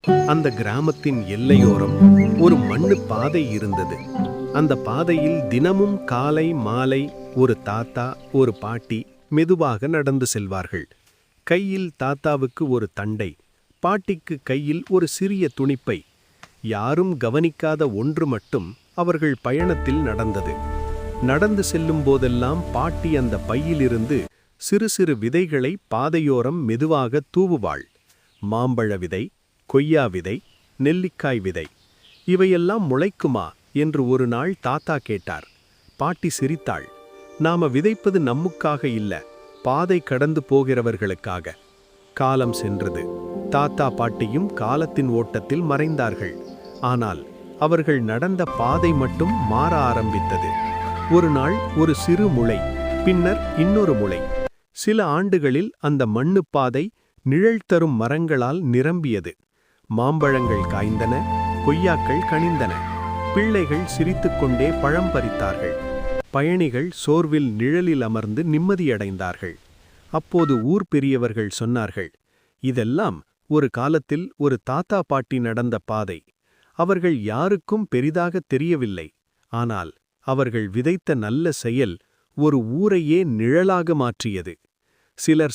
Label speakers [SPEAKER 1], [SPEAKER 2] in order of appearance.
[SPEAKER 1] அந்த கிராமத்தின் எல்லையோரம் ஒரு மண்ணு பாதை இருந்தது. அந்த பாதையில் தினமும் காலை மாலை ஒரு தாத்தா ஒரு பாட்டி மெதுவாக நடந்து செல்வார்கள். கையில் தாத்தாவுக்கு ஒரு தண்டை, பாட்டிக்கு கையில் ஒரு சிறிய துணிப்பை. யாரும் கவனிக்காத ஒன்று மட்டும் அவர்கள் பயணத்தில் நடந்தது. நடந்து செல்லும் போதெல்லாம் பாட்டி அந்த பையிலிருந்து சிறு சிறு விதைகளை பாதையோரம் மெதுவாக தூவுவாள். மாம்பழ விதை, கொய்யா விதை, நெல்லிக்காய் விதை, இவையெல்லாம் முளைக்குமா என்று ஒரு நாள் தாத்தா கேட்டார். பாட்டி சிரித்தாள். நாம விதைப்பது நமக்காக இல்ல, பாதை கடந்து போகிறவர்களுக்காக. காலம் சென்றது. தாத்தா பாட்டியும் காலத்தின் ஓட்டத்தில் மறைந்தார்கள். ஆனால் அவர்கள் நடந்த பாதை மட்டும் மாற ஆரம்பித்தது. ஒரு நாள் ஒரு சிறு முளை, பின்னர் இன்னொரு முளை. சில ஆண்டுகளில் அந்த மண்ணுப்பாதை நிழல் தரும் மரங்களால் நிரம்பியது. மாம்பழங்கள் காய்ந்தன, கொய்யாக்கள் கனிந்தன. பிள்ளைகள் சிரித்துக்கொண்டே பழம் பறித்தார்கள். பயணிகள் சோர்வில் நிழலில் அமர்ந்து நிம்மதியடைந்தார்கள். அப்போது ஊர் பெரியவர்கள் சொன்னார்கள், இதெல்லாம் ஒரு காலத்தில் ஒரு தாத்தா பாட்டி நடந்த பாதை. அவர்கள் யாருக்கும் பெரிதாக தெரியவில்லை. ஆனால் அவர்கள் விதைத்த நல்ல செயல் ஒரு ஊரையே நிழலாக மாற்றியது. சிலர்